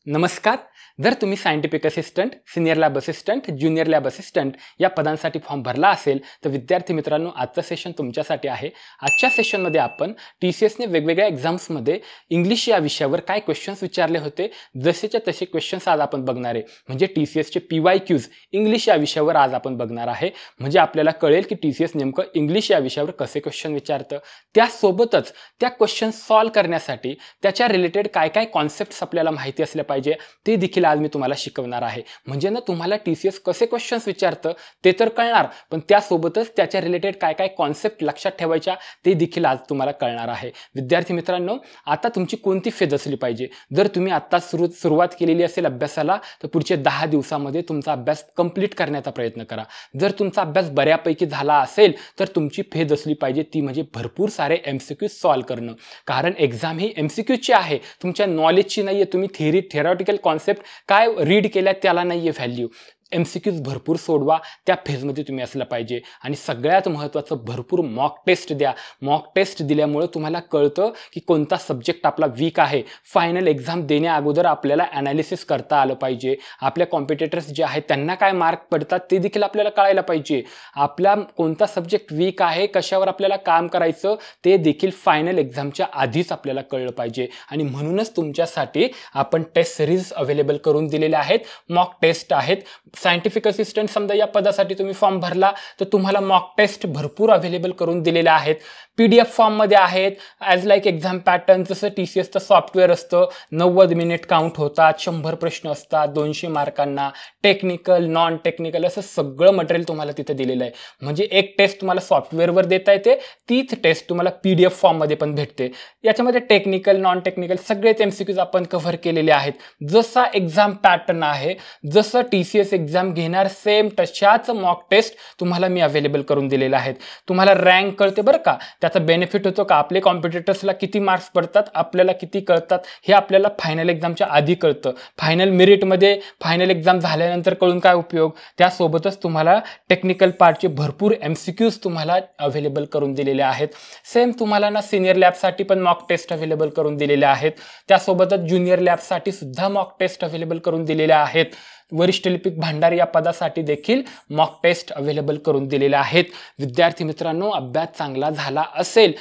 नमस्कार. जर तुम्ही scientific assistant, senior lab assistant, junior lab assistant या पदांसाठी फॉर्म भरला असेल तर विद्यार्थी मित्रांनो, आजचं सेशन तुमच्यासाठी आहे. आजच्या सेशनमध्ये आपण TCSने वेगवेगळ्या एक्झाम्समध्ये इंग्लिश या विषयावर काय क्वेश्चन्स विचारले होते, जसेच्या तसे क्वेश्चन्स आज आपण बघणार आहे. म्हणजे TCSचे PYQs इंग्लिश या विषयावर आज आपण बघणार आहे. म्हणजे आपल्याला कळेल की TCS नेमकं इंग्लिश या विषयावर कसे क्वेश्चन विचारतं. त्यासोबतच त्या क्वेश्चन सॉल्व्ह करण्यासाठी त्याच्या रिलेटेड काय काय कॉन्सेप्ट्स आपल्याला माहिती असल्या पाहिजे ते देखील आज मी तुम्हाला शिकवणार आहे. म्हणजे ना तुम्हाला TCS कसे क्वेश्चन्स विचारतं ते तर कळणार, पण त्यासोबतच त्याच्या रिलेटेड काय काय कॉन्सेप्ट लक्षात ठेवायच्या ते देखील आज तुम्हाला कळणार आहे. विद्यार्थी मित्रांनो, आता तुमची कोणती फेज असली पाहिजे. जर तुम्ही आता सुरुवात केलेली असेल अभ्यासाला तर पुढचे 10 दिवसामध्ये तुमचा अभ्यास कंप्लीट करण्याचा प्रयत्न करा. जर तुमचा अभ्यास बऱ्यापैकी झाला असेल तर तुमची फेज असली पाहिजे ती म्हणजे भरपूर सारे MCQ सॉल्व्ह करणं. कारण एक्झाम ही MCQची आहे, तुमच्या नॉलेजची नाही आहे. तुम्ही थेरॉटिकल कॉन्सेप्ट काय रीड केल्या त्याला नाही आहे व्हॅल्यू. MCQs भरपूर सोडवा, त्या फेजमध्ये तुम्ही असला पाहिजे. आणि सगळ्यात महत्त्वाचं, भरपूर मॉक टेस्ट द्या. मॉक टेस्ट दिल्यामुळे तुम्हाला कळतं की कोणता सब्जेक्ट आपला वीक आहे. फायनल एक्झाम देण्या अगोदर आपल्याला ॲनालिसिस करता आलं पाहिजे. आपल्या कॉम्पिटिटर्स जे आहेत त्यांना काय मार्क पडतात ते देखील आपल्याला कळायला पाहिजे. आपला कोणता सब्जेक्ट वीक आहे, कशावर आपल्याला काम करायचं ते देखील फायनल एक्झामच्या आधीच आपल्याला कळलं पाहिजे. आणि म्हणूनच तुमच्यासाठी आपण टेस्ट सिरीज अवेलेबल करून दिलेल्या आहेत. मॉक टेस्ट आहेत. सायंटिफिक असिस्टंट समजा या पदासाठी तुम्ही फॉर्म भरला तर तुम्हाला मॉक टेस्ट भरपूर अवेलेबल करून दिलेल्या आहेत. PDF फॉर्ममध्ये आहेत. ॲज लाईक एक्झाम पॅटर्न, जसं TCSचं सॉफ्टवेअर असतं, 90 मिनिट काउंट होतात, 100 प्रश्न असतात, 200 मार्कांना, टेक्निकल, नॉन टेक्निकल असं सगळं मटेरियल तुम्हाला तिथे दिलेलं आहे. म्हणजे एक टेस्ट तुम्हाला सॉफ्टवेअरवर देता येते, तीच टेस्ट तुम्हाला PDF फॉर्ममध्ये पण भेटते. याच्यामध्ये टेक्निकल, नॉन टेक्निकल सगळेच MCQs आपण कव्हर केलेले आहेत. जसा एक्झाम पॅटर्न आहे, जसं TCS एक्झाम घेणार सेम तशाच मॉक टेस्ट तुम्हाला मी अवेलेबल करून दिलेले आहेत. तुम्हाला रँक कळते बरं का, त्याचा बेनिफिट होतो का, आपले कॉम्पिटिटर्सला किती मार्क्स पडतात, आपल्याला किती कळतात हे आपल्याला फायनल एक्झामच्या आधी कळतं. फायनल मेरिटमध्ये फायनल एक्झाम झाल्यानंतर कळून काय उपयोग. त्यासोबतच तुम्हाला टेक्निकल पार्टचे भरपूर MCQs तुम्हाला अवेलेबल करून दिलेले आहेत. सेम तुम्हाला ना सिनियर लॅबसाठी पण मॉक टेस्ट अवेलेबल करून दिलेले आहेत. त्यासोबतच ज्युनियर लॅबसाठी सुद्धा मॉक टेस्ट अवेलेबल करून दिलेल्या आहेत. वरिष्ठ लिपिक भांडार या पदासाठी देखील मॉक टेस्ट अवेलेबल करून दिलेले आहेत. विद्यार्थी मित्रांनो, अभ्यास चांगला झाला असेल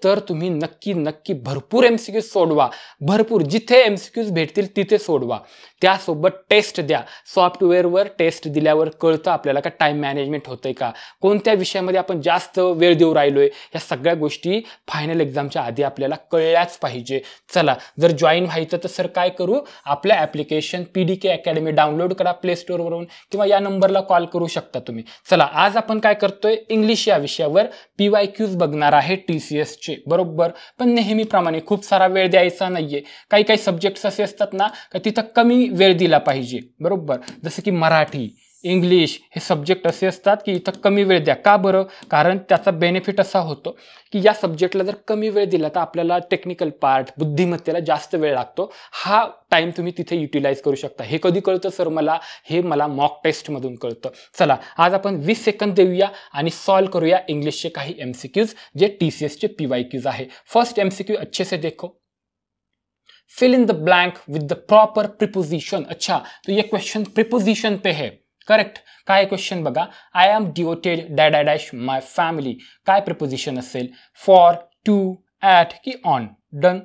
तर तुम्ही नक्की भरपूर MCQs सोडवा. भरपूर जिथे MCQs भेटतील तिथे सोडवा. त्यासोबत टेस्ट द्या. सॉफ्टवेअरवर टेस्ट दिल्यावर कळतं आपल्याला का टाईम मॅनेजमेंट होतंय का, कोणत्या विषयामध्ये आपण जास्त वेळ देऊ राहिलोय. या सगळ्या गोष्टी फायनल एक्झामच्या आधी आपल्याला कळल्याच पाहिजे. चला, जर जॉईन व्हायचं तर सर काय करू, आपल्या ॲप्लिकेशन PDK अकॅडमी डाउनलोड करा प्ले स्टोअरवरून किंवा या नंबरला कॉल करू शकता तुम्ही. चला, आज आपण काय करतोय, इंग्लिश या विषयावर PYQs बघणार आहे TCSचे, बरोबर. पण नेहमीप्रमाणे खूप सारा वेळ द्यायचा नाहीये. काही सब्जेक्ट्स असे असतात ना का तिथं कमी वेळ दिला पाहिजे, बरोबर. जसं की मराठी, इंग्लिश हे सब्जेक्ट असे असतात की इथं कमी वेळ द्या. का बरं? कारण त्याचा बेनिफिट असा होतो की या सब्जेक्टला जर कमी वेळ दिला तर आपल्याला टेक्निकल पार्ट, बुद्धिमत्तेला जास्त वेळ लागतो. हा टाईम तुम्ही तिथे युटिलाइज करू शकता. हे कधी कळतं सर मला, हे मला मॉक टेस्टमधून कळतं. चला, आज आपण 20 सेकंद देऊया आणि सॉल्व करूया इंग्लिशचे काही MCQs जे TCSचे PYQs आहे. फर्स्ट MCQ अच्छे से देखो. फिल इन द ब्लैंक विद द प्रॉपर प्रिपोजिशन. अच्छा, तो ये क्वेश्चन प्रिपोजिशन पे है. करेक्ट. काय क्वेश्चन बघा, I am devoted dash my family. काय प्रिपोजिशन असेल, फॉर, टू, ॲट की ऑन. डन.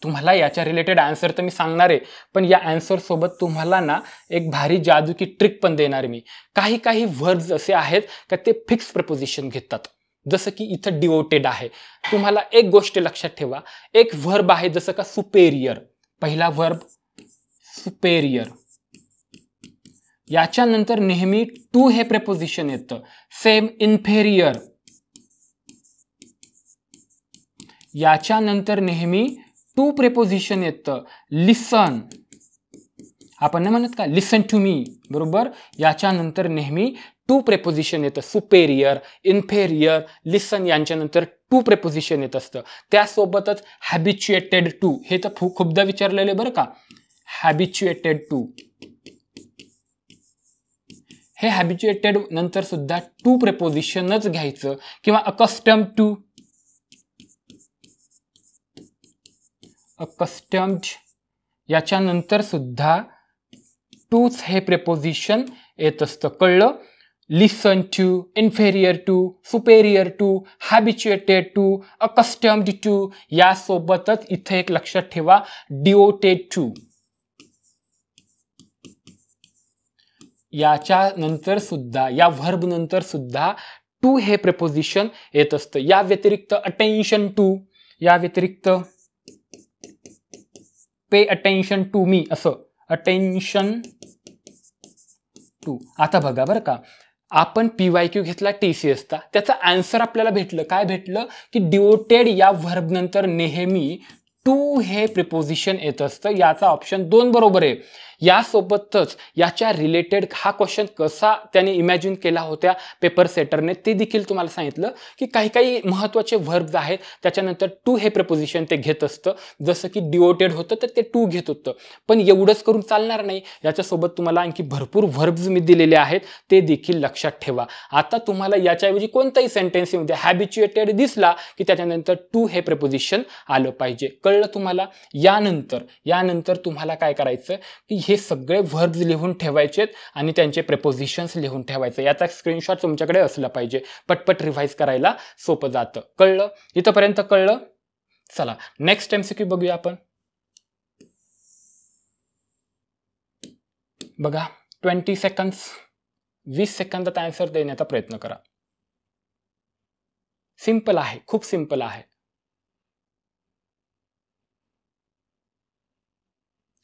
तुम्हाला याच्या रिलेटेड आन्सर तर मी सांगणार आहे, पण या आन्सर सोबत तुम्हाला ना एक भारी जादू की ट्रिक पण देणार मी. काही वर्ड्स असे आहेत का ते फिक्स प्रिपोजिशन घेतात. जसं की इथं डिवोटेड आहे. तुम्हाला एक गोष्ट लक्षात ठेवा, एक व्हर्ब आहे जसं का सुपेरियर. पहिला व्हर्ब सुपेरियर, याच्यानंतर नेहमी टू हे प्रेपोजिशन येतं. सेम इन्फेरियर, याच्यानंतर नेहमी टू प्रेपोजिशन येतं. लिसन, आपण नाही म्हणत का लिसन टू मी, बरोबर. याच्यानंतर नेहमी टू प्रेपोजिशन येतं. सुपेरियर, इन्फेरियर, लिसन यांच्यानंतर टू प्रेपोजिशन येत असतं. त्यासोबतच हॅबिच्युएटेड टू, हे तर खूपदा विचारलेले बरं का. हॅबिच्युएटेड टू, हे हॅबिच्युएटेड नंतर सुद्धा टू प्रेपोजिशनच घ्यायचं. किंवा अकस्टम्ड टू, अकस्टम्ड याच्यानंतर सुद्धा टूच हे प्रेपोजिशन येत असतं. कळलं? Listen to, inferior to, superior to, habituated to, accustomed to, यासोबतच इथे एक लक्षात ठेवा डिओटेड टू. याच्या नंतर सुद्धा, या व्हर्ब नंतर सुद्धा टू हे प्रेपोजिशन येत असतं. या व्यतिरिक्त अटेन्शन टू, या व्यतिरिक्त पे अटेन्शन टू मी, असं अटेन्शन टू. आता बघा बरं का, आपण PYQ घेतला TCSचा, त्याचा आन्सर आपल्याला भेटलं. काय भेटलं की डिओटेड या व्हर्ब नंतर नेहमी टू हे प्रिपोजिशन येत असतं. याचा ऑप्शन 2 बरोबर आहे. यासोबतच याच्या रिलेटेड हा क्वेश्चन कसा त्याने इमॅजिन केला होता पेपर सेटरने ते देखील तुम्हाला सांगितलं की काही काही महत्त्वाचे व्हर्ब्स आहेत त्याच्यानंतर टू हे प्रिपोजिशन ते घेत असतं. जसं की डिओटेड होतं तर ते टू घेत होतं. पण एवढंच करून चालणार नाही, याच्यासोबत तुम्हाला आणखी भरपूर व्हर्ब्स मी दिलेले आहेत ते देखील लक्षात ठेवा. आता तुम्हाला याच्याऐवजी कोणताही सेंटेन्स येऊ द्या, हॅबिच्युएटेड दिसला की त्याच्यानंतर टू हे प्रिपोजिशन आलं पाहिजे. कळलं तुम्हाला? यानंतर तुम्हाला काय करायचं की हे सगळे व्हर्ब्स लिहून ठेवायचे आणि त्यांचे प्रेपोजिशन्स लिहून ठेवायचे. याचा स्क्रीनशॉट तुमच्याकडे असला पाहिजे, पटपट रिवाइज करायला सोपं जातं. कळलं? इथपर्यंत कळलं? चला नेक्स्ट MCQ बघूया आपण. बघा 20 सेकंड्स, 20 सेकंदात आन्सर देण्याचा प्रयत्न करा. सिंपल आहे, खूप सिंपल आहे.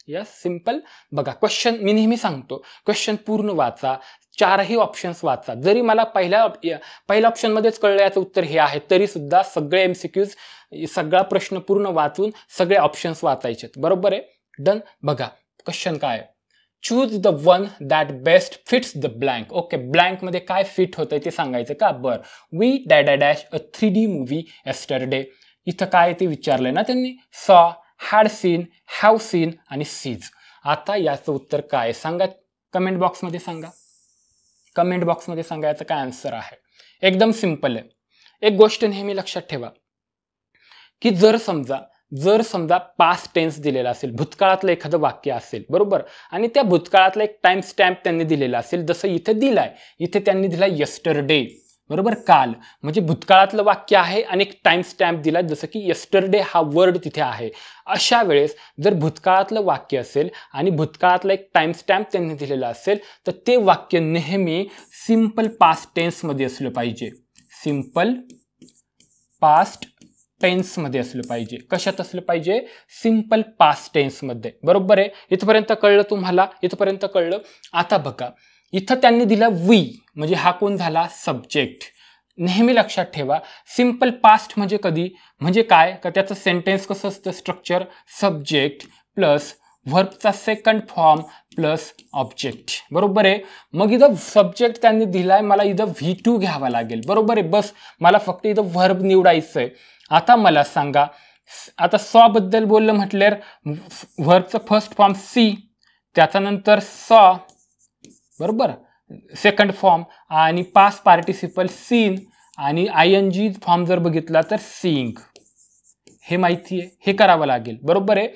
Yes, simple. बघा क्वेश्चन मी नेहमी सांगतो, क्वेश्चन पूर्ण वाचा, 4ही ऑप्शन्स वाचा. जरी मला पहिल्या ऑप्शन मध्येच कळलं याचं उत्तर हे आहे, तरी सुद्धा सगळे MCQs, सगळा प्रश्न पूर्ण वाचून सगळे ऑप्शन्स वाचायचे. बरोबर आहे? डन. बघा क्वेश्चन काय आहे, choose the one that best fits the blank. Okay, blank मध्ये काय फिट होतंय ते सांगायचं का? बर, we dash a 3D movie yesterday. इथं काय ते विचारलंय ना त्यांनी, saw, had seen, have seen आणि सीज. आता याचं उत्तर काय सांगा, कमेंट बॉक्समध्ये सांगा. कमेंट बॉक्समध्ये सांगा याचं काय आन्सर आहे. एकदम सिंपल आहे. एक गोष्ट नेहमी लक्षात ठेवा की जर समजा पास्ट टेन्स दिलेला असेल, भूतकाळातलं एखादं वाक्य असेल, बरोबर, आणि त्या भूतकाळातला एक टाइम स्टॅम्प त्यांनी दिलेला असेल, जसं इथे दिलाय, इथे त्यांनी दिलाय येस्टरडे, बरोबर, काल, म्हणजे भूतकाळातलं वाक्य आहे आणि एक टाइम स्टॅम्प दिला जसं की येस्टरडे हा वर्ड तिथे आहे. अशा वेळेस जर भूतकाळातलं वाक्य असेल आणि भूतकाळातला एक टाइम स्टॅम्प त्यांनी दिलेला असेल तर ते वाक्य नेहमी सिंपल पास्ट टेन्समध्ये असलं पाहिजे. सिंपल पास्ट टेन्समध्ये असलं पाहिजे. कशात असलं पाहिजे? सिंपल पास्ट टेन्समध्ये. बरोबर आहे? इथपर्यंत कळलं तुम्हाला? इथपर्यंत कळलं? आता बघा, इथं त्यांनी दिला वी, म्हणजे हा कोण झाला? सब्जेक्ट. नेहमी लक्षात ठेवा सिंपल पास्ट म्हणजे कधी, म्हणजे काय का त्याचं सेंटेन्स कसं असतं स्ट्रक्चर, सब्जेक्ट प्लस व्हर्बचा सेकंड फॉर्म प्लस ऑब्जेक्ट. बरोबर आहे? मग इथं सब्जेक्ट त्यांनी दिलाय, मला इथं V2 घ्यावा लागेल. बरोबर आहे? बस मला फक्त इथं व्हर्ब निवडायचं आहे. आता मला सांगा, आता सॉ बद्दल बोललं म्हटल्यावर व्हर्बचं फर्स्ट फॉर्म सी, त्याचा नंतर सॉ, बरोबर, सेकंड फॉर्म, आणि पास्ट पार्टिसिपल सीन, आणि ING फॉर्म जर बघितला तर सीइंग. हे माहिती आहे, हे करावं लागेल. बरोबर आहे?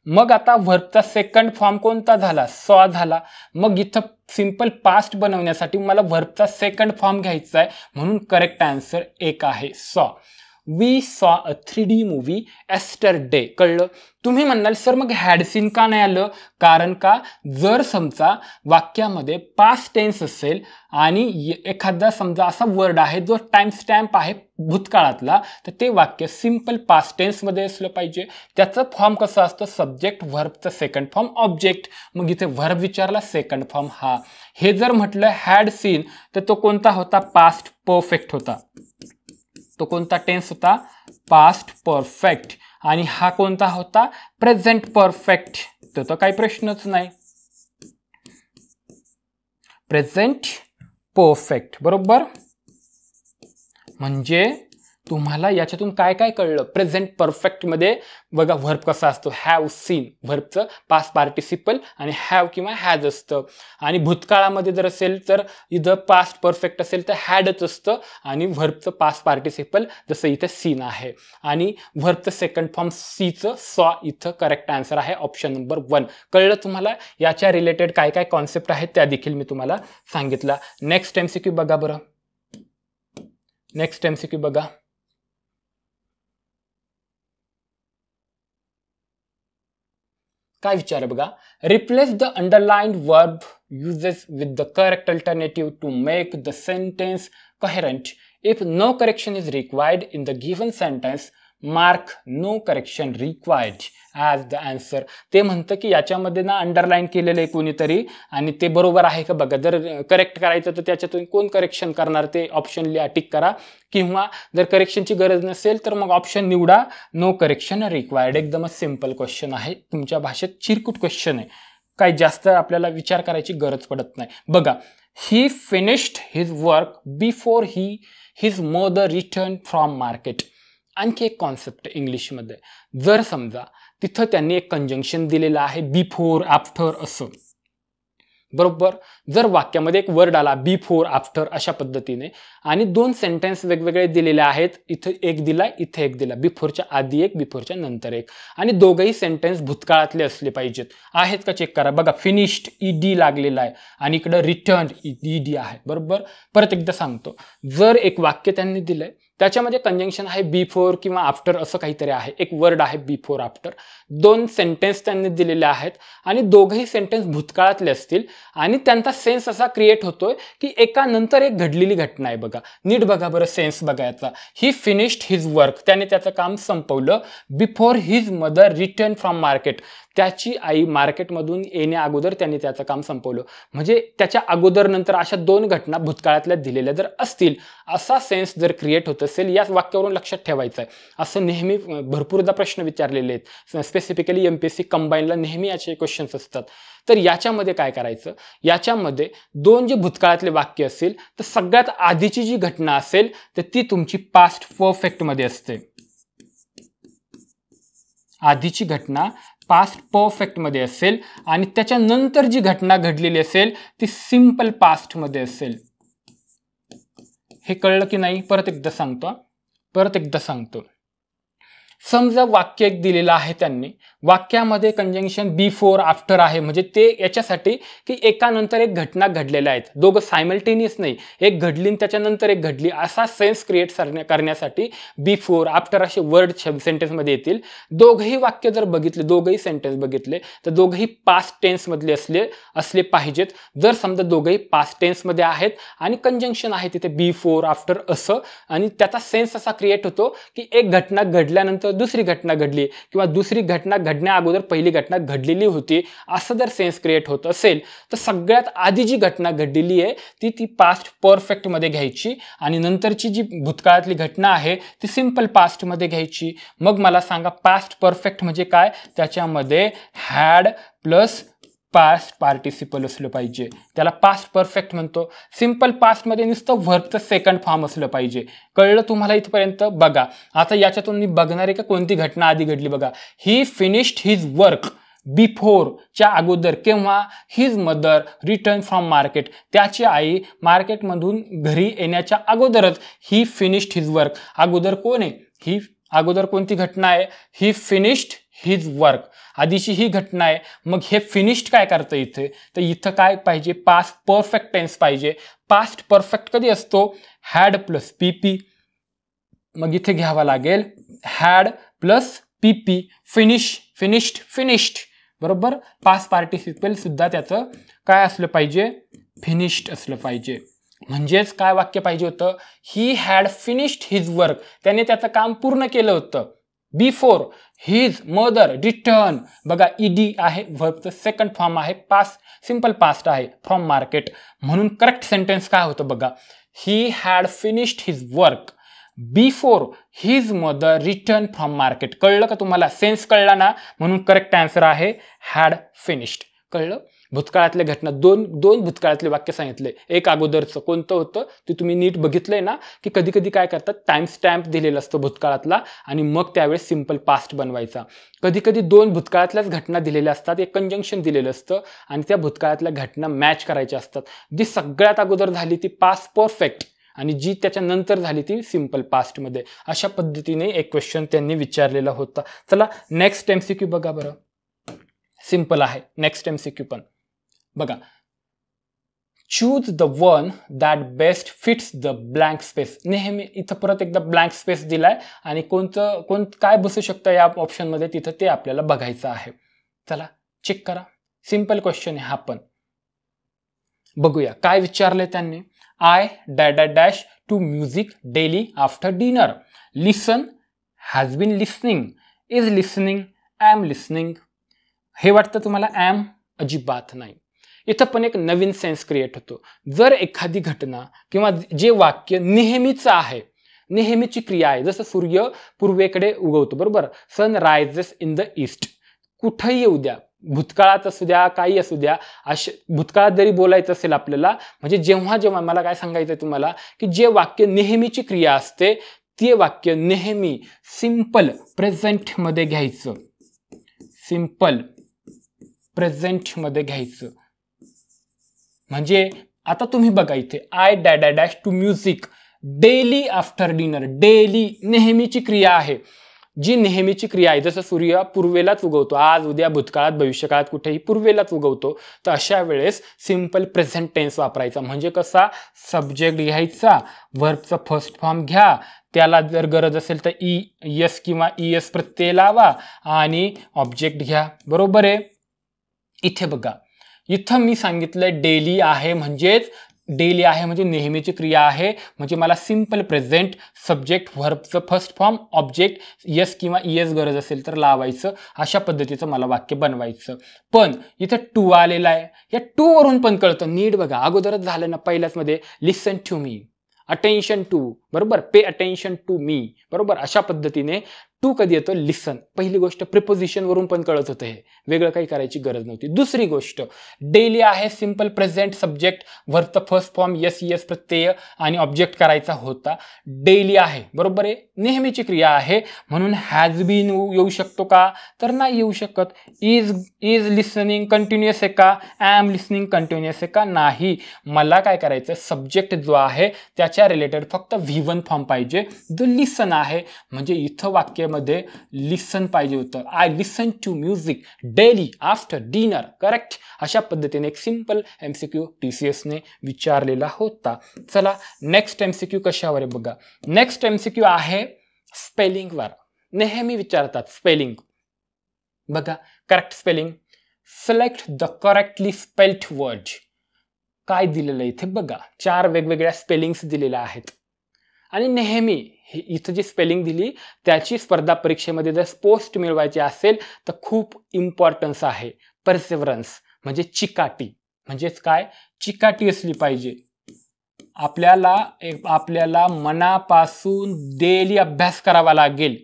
मग आता व्हर्बचा सेकंड फॉर्म कोणता झाला? सॉ झाला. मग इथं सिंपल पास्ट बनवण्यासाठी मला व्हर्बचा सेकंड फॉर्म घ्यायचा आहे, म्हणून करेक्ट आन्सर 1 आहे, सॉ. We saw a 3D movie yesterday. कळलं? तुम्ही म्हणाल सर मग हॅड सीन का नाही आलं? कारण का जर समजा वाक्यामध्ये पास्ट टेन्स असेल आणि एखादा समजा असा वर्ड आहे जो टाइम स्टॅम्प आहे भूतकाळातला, तर ते वाक्य सिंपल पास्ट टेन्समध्ये असलं पाहिजे. त्याचं फॉर्म कसं असतं? सब्जेक्ट, व्हर्बचं सेकंड फॉर्म, ऑब्जेक्ट. मग इथे व्हर्ब विचारला, सेकंड फॉर्म हा. हे जर म्हटलं हॅड सीन तर तो कोणता होता? पास्ट परफेक्ट होता. तो कोणता टेन्स होता? Past perfect. आणि हा कोणता होता? Present perfect. तर काही प्रश्नच नाही, प्रेझेंट परफेक्ट. बरोबर? म्हणजे तुम्हाला याच्यातून काय काय कळलं? प्रेझेंट परफेक्ट मध्ये बघा व्हर्ब कसा असतो, हॅव सीन, व्हर्बचं पास्ट पार्टिसिपल आणि हॅव किंवा हॅज असतं. आणि भूतकाळामध्ये जर असेल तर इथं पास्ट परफेक्ट असेल तर हॅडच असतं आणि व्हर्बचं पास्ट पार्टिसिपल जसं इथे सीन आहे. आणि व्हर्बचं सेकंड फॉर्म सीचं सॉ इथं करेक्ट आन्सर आहे ऑप्शन नंबर 1. कळलं तुम्हाला? याच्या रिलेटेड काय काय कॉन्सेप्ट आहेत त्या देखील मी तुम्हाला सांगितलं. नेक्स्ट MCQ बघा बरं. नेक्स्ट MCQ बघा. काय विचार बघा, replace the underlined verb uses with the correct alternative to make the sentence coherent. If no correction is required in the given sentence, mark no correction required as the answer. ते म्हणतं की याच्यामध्ये ना underline केलेलं आहे कोणीतरी आणि ते बरोबर आहे का बघा. जर करेक्ट करायचं तर त्याच्यातून कोण करेक्शन करणार ते ऑप्शन लिहा, टिक करा. किंवा जर करेक्शनची गरज नसेल तर मग ऑप्शन निवडा नो करेक्शन रिक्वायर्ड. एकदमच सिंपल क्वेश्चन आहे, तुमच्या भाषेत चिरकुट क्वेश्चन आहे, काही जास्त आपल्याला विचार करायची गरज पडत नाही. बघा, ही finished his work before his mother return from market. आणखी एक कॉन्सेप्ट इंग्लिशमध्ये, जर समजा तिथं त्यांनी एक कंजंक्शन दिलेलं आहे बिफोर आफ्टर असं, बरोबर. जर वाक्यामध्ये एक वर्ड आला बिफोर आफ्टर अशा पद्धतीने आणि 2 सेंटेन्स वेगवेगळे दिलेले आहेत, इथं एक दिला इथे एक दिला, बिफोरच्या आधी एक बिफोरच्या नंतर एक, आणि दोघंही सेंटेन्स भूतकाळातले असले पाहिजेत. आहेत का चेक करा. बघा, फिनिश्ड ईडी लागलेला आहे आणि इकडं रिटर्न ईडी आहे, बरोबर. परत एकदा सांगतो, जर एक वाक्य त्यांनी दिलंय त्याच्यामध्ये कंजंक्शन आहे बिफोर किंवा आफ्टर असं काहीतरी आहे, एक वर्ड आहे बिफोर आफ्टर, 2 सेंटेन्स त्यांनी दिलेले आहेत आणि दोघंही सेंटेन्स भूतकाळातले असतील आणि त्यांचा सेन्स असा क्रिएट होतोय की एका नंतर एक घडलेली घटना आहे. बघा, नीट बघा बरं सेन्स बघायचा. ही फिनिश्ड हिज वर्क, त्याने त्याचं काम संपवलं before his mother return from market. त्याची आई मार्केटमधून येण्या अगोदर त्यांनी त्याचं काम संपवलं. म्हणजे त्याच्या अगोदर नंतर अशा 2 घटना भूतकाळातल्या दिलेल्या जर असतील, असा सेन्स जर क्रिएट होत असेल, याच वाक्यावरून लक्षात ठेवायचं आहे. असं नेहमी भरपूरदा प्रश्न विचारलेले आहेत, स्पेसिफिकली MPSC कंबाईनला नेहमी याचे क्वेश्चन्स असतात. तर याच्यामध्ये काय करायचं, याच्यामध्ये 2 जे भूतकाळातले वाक्य असेल तर सगळ्यात आधीची जी घटना असेल तर ती तुमची पास्ट परफेक्ट मध्ये असते. आधीची घटना पास्ट परफेक्ट मध्ये असेल आणि त्याच्यानंतर जी घटना घडलेली असेल ती सिंपल पास्ट मध्ये असेल. हे कळलं की नाही? परत एकदा सांगतो. समजा वाक्य एक दिलेलं आहे त्यांनी, वाक्यामध्ये कंजंक्शन बिफोर आफ्टर आहे, म्हणजे ते याच्यासाठी की एकानंतर एक घटना घडलेल्या आहेत, दोघं सायमल्टेनियस नाही, एक घडली आणि त्याच्यानंतर एक घडली, असा सेन्स क्रिएट करण्यासाठी बिफोर आफ्टर असे वर्ड सेंटेन्समध्ये येतील. दोघंही वाक्य जर बघितले, दोघंही सेंटेन्स बघितले तर दोघंही पास्ट टेन्स मधले असले पाहिजेत. जर समजा दोघंही पास्ट टेन्समध्ये आहेत आणि कंजंक्शन आहे तिथे बिफोर आफ्टर असं, आणि त्याचा सेन्स असा क्रिएट होतो की एक घटना घडल्यानंतर दुसरी घटना घडली किंवा दुसरी घटना घडण्या अगोदर पहिली घटना घडलेली होती, असं जर सेन्स क्रिएट होत असेल तर सगळ्यात आधी जी घटना घडलेली आहे ती पास्ट परफेक्ट मध्ये घ्यायची आणि नंतरची जी भूतकाळातली घटना आहे ती सिंपल पास्ट मध्ये घ्यायची. मग मला सांगा पास्ट परफेक्ट म्हणजे काय? त्याच्यामध्ये हॅड प्लस पास्ट पार्टिसिपल असलं पाहिजे, त्याला पास्ट परफेक्ट म्हणतो. सिंपल पास्ट मध्ये नुसतं व्हर्बचं सेकंड फॉर्म असलं पाहिजे. कळलं तुम्हाला इथपर्यंत? बघा, आता याच्यातून मी बघणार आहे का कोणती घटना आधी घडली. बघा, ही फिनिश्ड हिज वर्क बिफोरच्या अगोदर केव्हा? His mother return from market, त्याची आई मार्केटमधून घरी येण्याच्या अगोदरच ही फिनिश्ड हिज वर्क. अगोदर कोण आहे? ही अगोदर कोणती घटना आहे? ही फिनिश्ड हिज वर्क, आधीची ही घटना आहे. मग हे फिनिश्ड काय करतं इथे? तर इथं काय पाहिजे? पास्ट परफेक्ट टेन्स पाहिजे. पास्ट परफेक्ट कधी असतो? Had plus PP. मग इथे घ्यावा लागेल हॅड प्लस PP. फिनिश्ड, बरोबर. पास्ट पार्टिसिपल सुद्धा त्याचं काय असलं पाहिजे? फिनिश्ड असलं पाहिजे. म्हणजेच काय वाक्य पाहिजे होतं? He had finished his work, त्याने त्याचं काम पूर्ण केलं होतं बिफोर हिज मदर रिटर्न. बघा, ईडी आहे, व्हर्बचं सेकंड फॉर्म आहे, पास्ट सिंपल पास्ट आहे, फ्रॉम मार्केट. म्हणून करेक्ट सेंटेन्स काय होतं बघा, he had finished his work before his mother return from market. कळलं का तुम्हाला? सेन्स कळला ना? म्हणून करेक्ट आन्सर आहे हॅड फिनिश्ड. कळलं? भूतकाळातल्या घटना दोन भूतकाळातले वाक्य सांगितले. एक अगोदरचं कोणतं होतं ते तुम्ही नीट बघितलंय ना, की कधी कधी काय करतात, टाइम स्टॅम्प दिलेला असतो भूतकाळातला आणि मग त्यावेळेस सिंपल पास्ट बनवायचा. कधी कधी दोन भूतकाळातल्याच घटना दिलेल्या असतात, एक कंजंक्शन दिलेलं असतं आणि त्या भूतकाळातल्या घटना मॅच करायच्या असतात. जी सगळ्यात अगोदर झाली ती पास्ट परफेक्ट आणि जी त्याच्यानंतर झाली ती सिंपल पास्टमध्ये. अशा पद्धतीने एक क्वेश्चन त्यांनी विचारलेला होता. चला नेक्स्ट MCQ बघा बरं. सिंपल आहे नेक्स्ट MCQ पण बघा. Choose the one that best fits the blank space. नेहमी इथं परत एकदा ब्लँक स्पेस दिलाय आणि काय बसू शकतं या ऑप्शनमध्ये तिथं ते आपल्याला बघायचं आहे. चला चेक करा. सिंपल क्वेश्चन आहे हा पण. बघूया काय विचारलंय त्यांनी. I dash to music daily after dinner. Listen, has been listening, is listening, am listening. हे वाटतं तुम्हाला एम? अजिबात नाही. इथं पण एक नवीन सेन्स क्रिएट होतो. जर एखादी घटना किंवा जे वाक्य नेहमीचं आहे, नेहमीची क्रिया आहे, जसं सूर्य पूर्वेकडे उगवतो बरोबर, sun rises in the east. कुठंही येऊ द्या, भूतकाळात असू द्या काही असू द्या, भूतकाळात जरी बोलायचं असेल आपल्याला, म्हणजे जेव्हा मला काय सांगायचं तुम्हाला, की जे वाक्य नेहमीची क्रिया असते ते वाक्य नेहमी सिंपल प्रेझेंटमध्ये घ्यायचं. सिंपल प्रेझेंटमध्ये घ्यायचं. म्हणजे आता तुम्ही बघा इथे I dash to music daily after dinner. Daily नेहमीची क्रिया आहे. जी नेहमीची क्रिया आहे, जसं सूर्य पूर्वेलाच उगवतो, आज उद्या भूतकाळात भविष्यकाळात कुठेही पूर्वेलाच उगवतो, तर अशा वेळेस सिंपल प्रेझेंट टेन्स वापरायचा. म्हणजे कसा, सब्जेक्ट घ्यायचा, वर्बचा फर्स्ट फॉर्म घ्या, त्याला जर गरज असेल तर एस किंवा ES प्रत्यय लावा आणि ऑब्जेक्ट घ्या. बरोबर आहे. इथे बघा, इथं मी सांगितलं डेली आहे म्हणजे नेहमीची क्रिया आहे, म्हणजे मला सिंपल प्रेझेंट, सब्जेक्ट, व्हर्बचं फर्स्ट फॉर्म, ऑब्जेक्ट, एस किंवा ES गरज असेल तर लावायचं. अशा पद्धतीचं मला वाक्य बनवायचं. पण इथं टू आलेला आहे. या टू वरून पण कळतं. नीट बघा, अगोदरच झालं ना पहिल्याच मध्ये, लिसन टू मी, अटेन्शन टू, बरोबर, पे अटेन्शन टू मी, बरोबर. अशा पद्धतीने टू कधी येतो, लिसन. पहिली गोष्ट प्रिपोजिशन वरून पण कळत होतं, हे वेगळं काही करायची गरज नव्हती. दुसरी गोष्ट, डेली आहे, सिंपल प्रेझेंट, सब्जेक्ट, वर्बचा फर्स्ट फॉर्म, ES प्रत्यय आणि ऑब्जेक्ट करायचा होता. डेली आहे, बरोबर आहे, नेहमीची क्रिया आहे, म्हणून हॅज बीन येऊ शकतो का, तर नाही येऊ शकत. इज लिसनिंग कंटिन्युअस आहे का, एम लिसनिंग कंटिन्युअस आहे का, नाही. मला काय करायचं, सब्जेक्ट जो आहे त्याच्या रिलेटेड फक्त V1 फॉर्म पाहिजे, जो लिसन आहे. म्हणजे इथं वाक्य मध्ये लिसन पाहिजे होतं. I listen to music daily after dinner. Correct. अशा पद्धतीने एक सिंपल MCQ TCS ने विचारलेला होता. चला नेक्स्ट MCQ कशावर आहे बघा. नेक्स्ट MCQ आहे स्पेलिंगवर. नेहमी विचारतात स्पेलिंग. बघा correct spelling. Select the correctly spelled word. काय दिलेलं इथे बघा, 4 वेगवेगळ्या स्पेलिंग्स दिलेल्या आहेत आणि नेहमी इथं जी स्पेलिंग दिली त्याची स्पर्धा परीक्षेमध्ये जर पोस्ट मिळवायची असेल तर खूप इम्पॉर्टन्स आहे. परसेवरन्स म्हणजे चिकाटी. म्हणजेच काय, चिकाटी असली पाहिजे. आपल्याला मनापासून डेली अभ्यास करावा लागेल.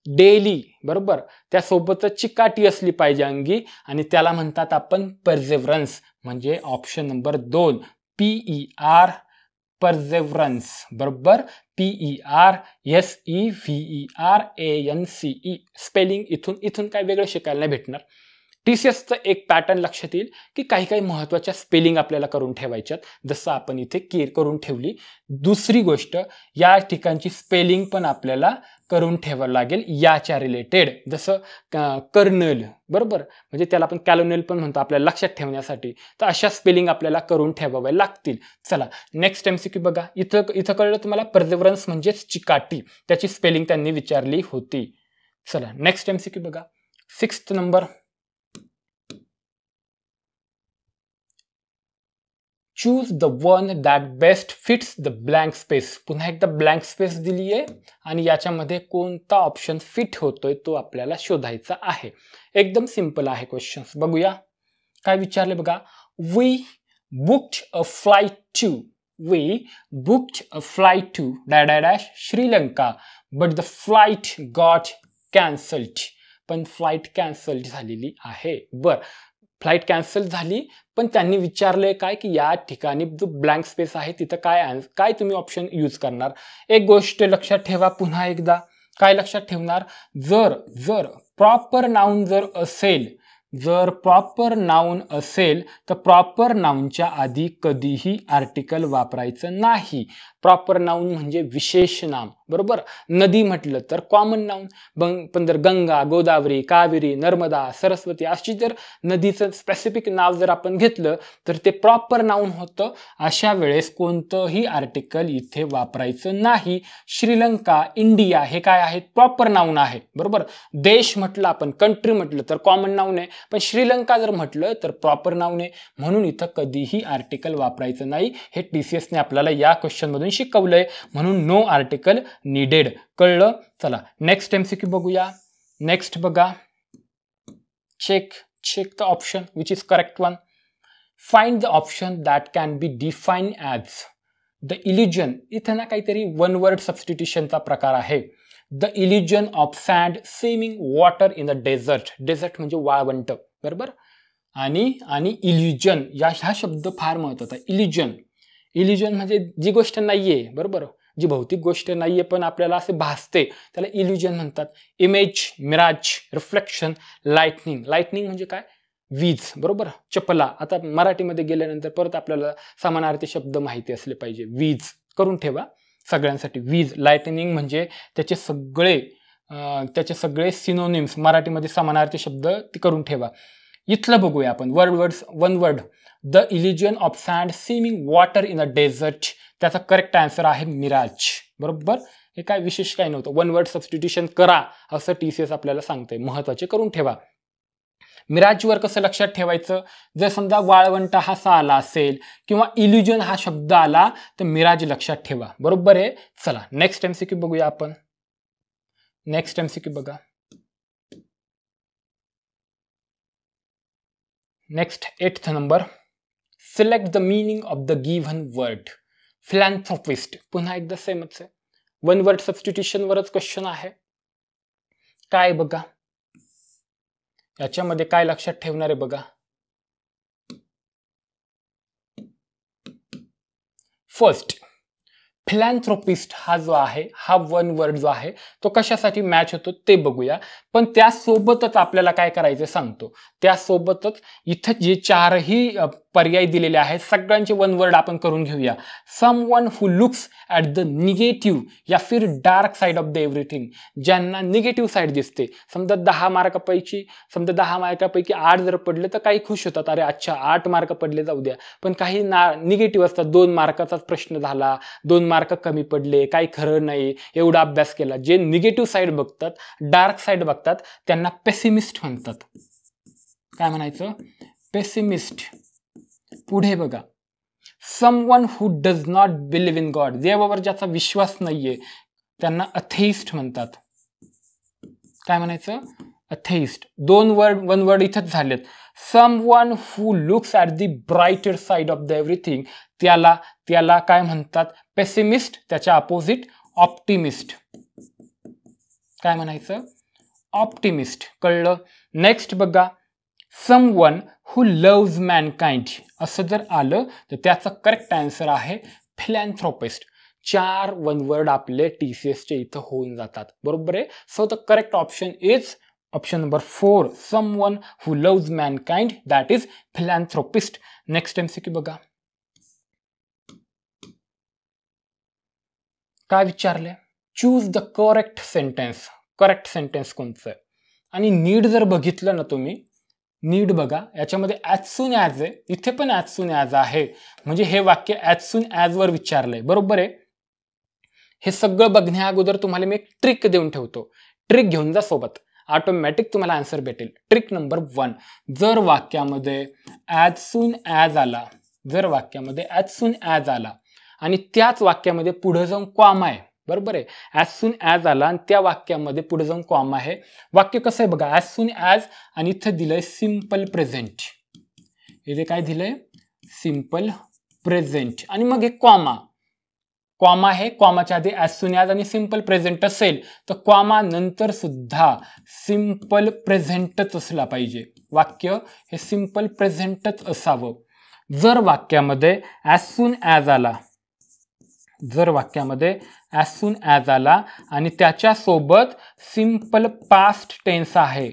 डेली, बरोबर. त्यासोबतच चिकाटी असली पाहिजे अंगी आणि त्याला म्हणतात आपण परसेवरन्स. म्हणजे ऑप्शन नंबर 2 PER, परसेवरन्स, बरोबर. PERSEVERANCE. स्पेलिंग इथून काय वेगळं शिकायला नाही भेटणार. TCSचं एक पॅटर्न लक्षात येईल की काही महत्त्वाच्या स्पेलिंग आपल्याला करून ठेवायच्यात, जसं आपण इथे करून ठेवली. दुसरी गोष्ट, या ठिकाणची स्पेलिंग पण आपल्याला करून ठेवावं लागेल याच्या रिलेटेड. जसं कर्नल, बरोबर, म्हणजे त्याला आपण कॅलोनल पण म्हणतो आपल्याला लक्षात ठेवण्यासाठी. तर अशा स्पेलिंग आपल्याला करून ठेवाव्या लागतील. चला नेक्स्ट MCQ बघा. इथं कळलं तुम्हाला, परसेवरन्स म्हणजेच चिकाटी, त्याची स्पेलिंग त्यांनी विचारली होती. चला नेक्स्ट MCQ बघा. 6th नंबर. Choose the one that best fits the blank space. पुन्हा एकदा ब्लँक स्पेस दिली आहे आणि याच्यामध्ये कोणता ऑप्शन फिट होतोय तो आपल्याला शोधायचा आहे. एकदम सिंपल आहे क्वेश्चन्स. बघूया काय विचारले बघा. We booked a flight to dash Sri Lanka but the flight got cancelled. पण फ्लाईट कॅन्सल झालेली आहे. बर, फ्लाईट कॅन्सल झाली, पण त्यांनी विचारलंय काय की या ठिकाणी जो ब्लँक स्पेस आहे तिथं काय तुम्ही ऑप्शन यूज करणार. एक गोष्ट लक्षात ठेवा पुन्हा एकदा, काय लक्षात ठेवणार, जर प्रॉपर नाउन जर प्रॉपर नाउन असेल तर प्रॉपर नाउनच्या आधी कधीही आर्टिकल वापरायचं नाही. प्रॉपर नाउन म्हणजे विशेष नाम, बरोबर. नदी म्हटलं तर कॉमन नाउन, पण जर गंगा, गोदावरी, कावेरी, नर्मदा, सरस्वती अशी जर नदीचं स्पेसिफिक नाव जर आपण घेतलं तर ते प्रॉपर नाउन होतं. अशा वेळेस कोणतंही आर्टिकल इथे वापरायचं नाही. श्रीलंका, इंडिया हे काय आहेत, प्रॉपर नाउन आहे, बरोबर. देश म्हटलं आपण, कंट्री म्हटलं तर कॉमन नाउन आहे, पण श्रीलंका जर म्हटलं तर प्रॉपर नाउन आहे. म्हणून इथं कधीही आर्टिकल वापरायचं नाही. हे TCSने आपल्याला या क्वेश्चन मधून शिकवलंय. म्हणून नो आर्टिकल नीडेड. कळलं. चला नेक्स्ट MCQ बघूया. नेक्स्ट बघा, check the option which is correct one. Find the option that can be define as the illusion. इथं ना काहीतरी वन वर्ड सबस्टिट्यूशनचा प्रकार आहे. The illusion of sand swimming water in the desert. Desert म्हणजे वाळवंट, बरोबर. आणि इल्युजन ह्या शब्द फार महत्वाचा आहे. इल्युजन म्हणजे जी गोष्ट नाहीये, बरोबर, जी भौतिक गोष्ट नाहीये पण आपल्याला असे भासते त्याला इल्युजन म्हणतात. इमेज, मिराज, रिफ्लेक्शन, लाइटनिंग म्हणजे काय, वीज, बरोबर. चपला, आता मराठीमध्ये गेल्यानंतर परत आपल्याला समानार्थी शब्द माहिती असले पाहिजे. वीज करून ठेवा सगळ्यांसाठी. वीज, लाइटनिंग म्हणजे त्याचे सगळे सिनोनिम्स मराठीमध्ये समानार्थी शब्द ते करून ठेवा. इथलं बघूया आपण one word. The illusion of sand swimming water in a desert. त्याचा करेक्ट आन्सर आहे मिराज, बरोबर. हे काय विशेष काय नव्हतं. वन वर्ड सबस्टिट्यूशन करा असं TCS आपल्याला सांगतंय. महत्वाचे करून ठेवा. मिराजवर कसं लक्षात ठेवायचं, जर समजा वाळवंट हा आला असेल किंवा इल्युजन हा शब्द आला तर मिराज लक्षात ठेवा, बरोबर आहे. चला नेक्स्ट MCQ बघूया आपण. नेक्स्ट MCQ बघा. नेक्स्ट 8th नंबर. Select the meaning of the given word. Philanthropist. पुन्हा एकदा सेमच आहे. वन वर्ड सबस्टिट्यूशन वरच क्वेश्चन आहे. काय बघा याच्यामध्ये काय लक्षात ठेवणार आहे बघा. फर्स्ट, फिलॅन्थ्रोपिस्ट हा जो आहे हा वन वर्ड जो आहे तो कशासाठी मॅच होतो ते बघूया. पण त्यासोबतच आपल्याला काय करायचं सांगतो. त्यासोबतच इथं जे चारही पर्याय दिलेले आहेत सगळ्यांचे वन वर्ड आपण करून घेऊया. Someone who looks at the negative या फिर dark side of the everything. ज्यांना निगेटिव्ह साइड दिसते. समजा 10 मार्कापैकी 8 जर पडले तर काही खुश होतात, अरे अच्छा 8 मार्क पडले जाऊ द्या. पण काही निगेटिव्ह असतात, 2 मार्काचाच प्रश्न झाला, 2 मार्क कमी पडले, काही खरं नाही, एवढा अभ्यास केला. जे निगेटिव्ह साइड बघतात, डार्क साइड बघतात त्यांना पेसिमिस्ट म्हणतात. काय म्हणायचं, पेसिमिस्ट. पुढे बघा, someone who does not believe in God. देवावर ज्याचा विश्वास नाहीये त्यांना अथेइस्ट म्हणतात. काय म्हणायचं, अथेइस्ट. वन वर्ड इथंच झालेत. Someone who looks at the brighter side of the everything त्याला काय म्हणतात, पेसिमिस्ट. त्याच्या अपोजिट ऑप्टिमिस्ट. काय म्हणायचं, ऑप्टिमिस्ट. कळलं. नेक्स्ट बघा, समवन हु लव्स मॅनकाइंड असं जर आलं तर त्याचा करेक्ट आन्सर आहे फिलॅन्थ्रोपिस्ट. 4 वन वर्ड आपले TCSचे इथं होऊन जातात, बरोबर आहे. So the correct option is option number 4, someone who loves mankind, that is philanthropist. Next MCQ बघा. काय विचारले, choose the correct sentence. Correct sentence कोणतं आहे. आणि नीड जर बघितलं ना तुम्ही, नीड बघा याच्यामध्ये ॲज सून ॲज आहे, इथे पण ॲज सून ॲज आहे. म्हणजे हे वाक्य ॲज सून ॲज वर विचारलंय, बरोबर आहे. हे सगळं बघण्या अगोदर तुम्हाला मी एक ट्रिक देऊन ठेवतो. ट्रिक घेऊन जा सोबत, ऑटोमॅटिक तुम्हाला आन्सर भेटेल. ट्रिक नंबर 1, जर वाक्यामध्ये ॲज सून ॲज आला, आणि त्याच वाक्यामध्ये पुढे जाऊन कॉमा आहे, बरोबर आहे. ॲज सून ॲज आला आणि त्या वाक्यामध्ये पुढे जाऊन कॉमा आहे. वाक्य कसं आहे बघा, ॲज सून ॲज आणि इथं दिलंय सिम्पल प्रेझेंट. इथे काय दिलंय, सिम्पल प्रेझेंट. आणि मग हे कॉमा आहे. कॉमाच्या आधी ॲज सून ॲज आणि सिम्पल प्रेझेंट असेल तर कॉमा नंतर सुद्धा सिम्पल प्रेझेंटच असला पाहिजे, वाक्य हे सिंपल प्रेझेंटच असावं. जर वाक्यामध्ये ॲज सून ॲज आला, जर वाक्यामध्ये ॲज सून ॲज आला आणि त्याच्यासोबत सिंपल पास्ट टेन्स आहे,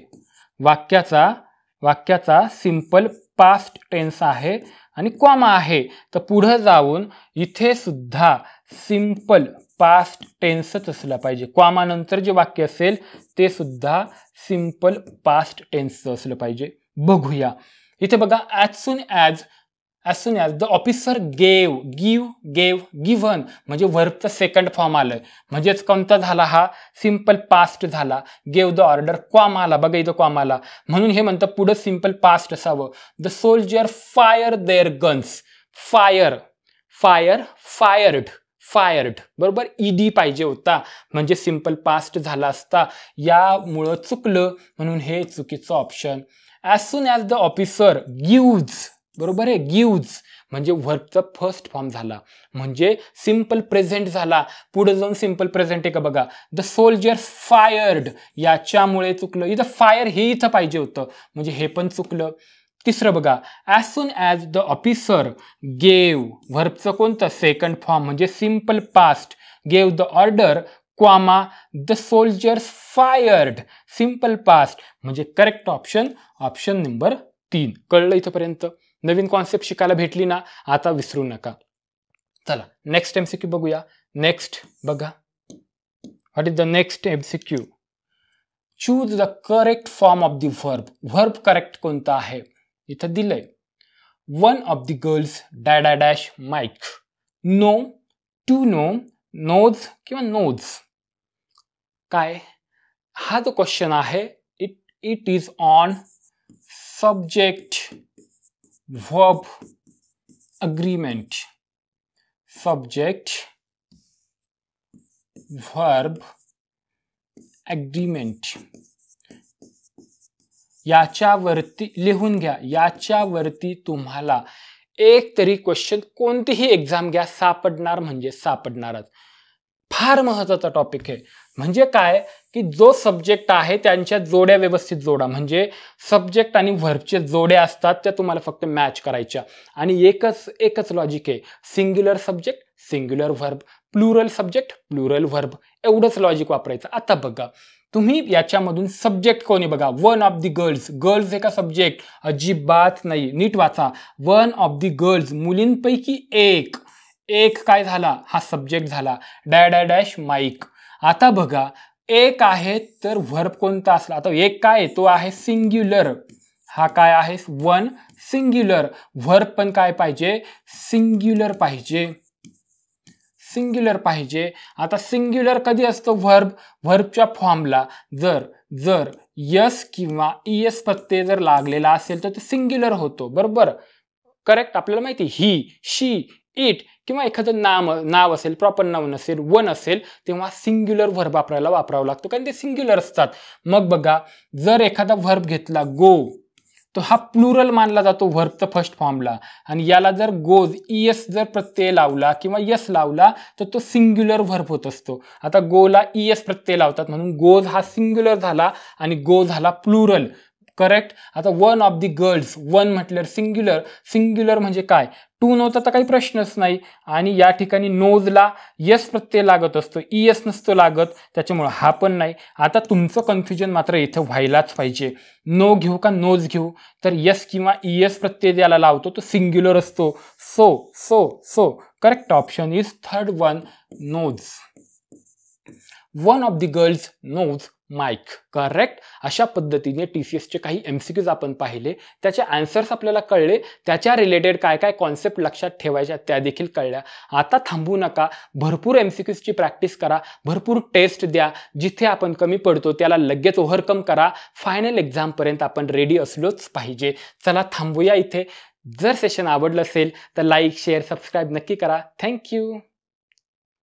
वाक्याचा सिंपल पास्ट टेन्स आहे आणि कॉमा आहे, तर पुढे जाऊन इथे सुद्धा सिंपल पास्ट टेन्सच असला पाहिजे. कॉमा नंतर जे वाक्य असेल ते सुद्धा सिंपल पास्ट टेन्सचं असलं पाहिजे. बघूया इथे बघा, as soon as the officer gave, given म्हणजे व्हर्बचा सेकंड फॉर्म आलाय, म्हणजेच कोणता झाला हा, सिंपल पास्ट झाला. गेव द ऑर्डर, कॉमा आला, बघा इथं कॉमा आला, म्हणून हे म्हणतं पुढे सिंपल पास्ट असावं. The soldier fire their guns, fired बरोबर, ईडी पाहिजे होता म्हणजे सिंपल पास्ट झाला असता, यामुळं चुकलं म्हणून हे चुकीचं option. As soon as the officer gives, बरोबर आहे, गिव्ज म्हणजे व्हर्बचा फर्स्ट फॉर्म झाला म्हणजे सिंपल प्रेझेंट झाला. पुढे जाऊन सिंपल प्रेझेंट आहे का बघा, द सोल्जर फायर्ड, याच्यामुळे चुकलं, इथं फायर हे इथं पाहिजे होतं म्हणजे हे पण चुकलं. तिसरं बघा, as soon as the officer gave, व्हर्बचं कोणतं सेकंड फॉर्म म्हणजे simple past, gave the order comma the soldiers fired, simple past म्हणजे करेक्ट ऑप्शन नंबर 3. कळलं इथंपर्यंत? नवीन कॉन्सेप्ट शिकायला भेटली ना, आता विसरू नका. चला नेक्स्ट एमसीक्यू बघूया. नेक्स्ट बघा, what is the next MCQ? Choose the correct form of the verb. Verb correct कोणता आहे इथं दिलंय. One of the girls dash Mike, no, to know, knows किंवा नोज. काय हा जो क्वेश्चन आहे, it is on subject verb agreement, subject verb agreement. याच्यावरती लिहून घ्या, याच्यावरती तुम्हाला एक तरी क्वेश्चन कोणतीही एक्झाम घ्या सापडणार म्हणजे सापडणारच. फार महत्त्वाचा टॉपिक आहे. म्हणजे काय की जो सब्जेक्ट आहे त्यांच्या जोड्या व्यवस्थित जोडा, म्हणजे सब्जेक्ट आणि व्हर्बचे जोड्या असतात त्या तुम्हाला फक्त मॅच करायच्या. आणि एकच लॉजिक आहे, singular subject singular verb, plural subject plural verb, एवढंच लॉजिक वापरायचं. आता बघा तुम्ही याच्यामधून सब्जेक्ट कोणी बघा, one of the girls, girls हे का सब्जेक्ट? अजिबात नाही, नीट वाचा. वन ऑफ द गर्ल्स मुलींपैकी एक काय झाला, हा सब्जेक्ट झाला. Dash Mike. आता बघा एक आहे तर व्हर्ब कोणता असला, आता एक काय तो आहे सिंग्युलर, हा काय आहे वन सिंग्युलर. व्हर्ब पण काय पाहिजे, सिंग्युलर पाहिजे. आता सिंग्युलर कधी असतो व्हर्बच्या फॉर्मला जर यस किंवा ईएस प्रत्यय जर लागलेला असेल तर ते सिंग्युलर होतो, बरोबर करेक्ट. आपल्याला माहिती ही, शी, इट किंवा एखादं नाव असेल, प्रॉपर नाउन असेल, वन असेल, तेव्हा सिंग्युलर व्हर्ब वापरावं लागतो कारण ते सिंग्युलर असतात. मग बघा जर एखादा व्हर्ब घेतला गो, तो हा प्लुरल मानला जातो व्हर्बचा फर्स्ट फॉर्मला, आणि याला जर गोज ईएस जर प्रत्यय लावला किंवा यस लावला तर तो सिंग्युलर व्हर्ब होत असतो. आता गोला ईएस प्रत्यय लावतात म्हणून गोज हा सिंग्युलर झाला आणि गो झाला प्लुरल, करेक्ट. आता one of the girls, one म्हटल्यावर सिंग्युलर म्हणजे काय, टू नोचा तर काही प्रश्नच नाही, आणि या ठिकाणी नोजला यस प्रत्यय लागत असतो, ईएस नसतो लागत, त्याच्यामुळे हा पण नाही. आता तुमचं कन्फ्युजन मात्र इथं व्हायलाच पाहिजे, नो घेऊ का नोज घेऊ, तर यस किंवा ईएस प्रत्यय ज्याला लावतो तो सिंग्युलर असतो. So correct option is third one, knows. One of the girls knows Mike, correct. अशा पद्धतीने TCSचे काही MCQs आपण पाहिले, त्याचे आन्सर्स आपल्याला कळले, त्याच्या रिलेटेड काय काय कॉन्सेप्ट लक्षात ठेवायच्या त्या देखील कळल्या. आता थांबू नका, भरपूर MCQsची प्रॅक्टिस करा, भरपूर टेस्ट द्या, जिथे आपण कमी पडतो त्याला लगेच ओव्हरकम करा. फायनल एक्झामपर्यंत आपण रेडी असलोच पाहिजे. चला थांबूया इथे. जर सेशन आवडलं असेल तर लाईक शेअर सबस्क्राईब नक्की करा. थँक्यू.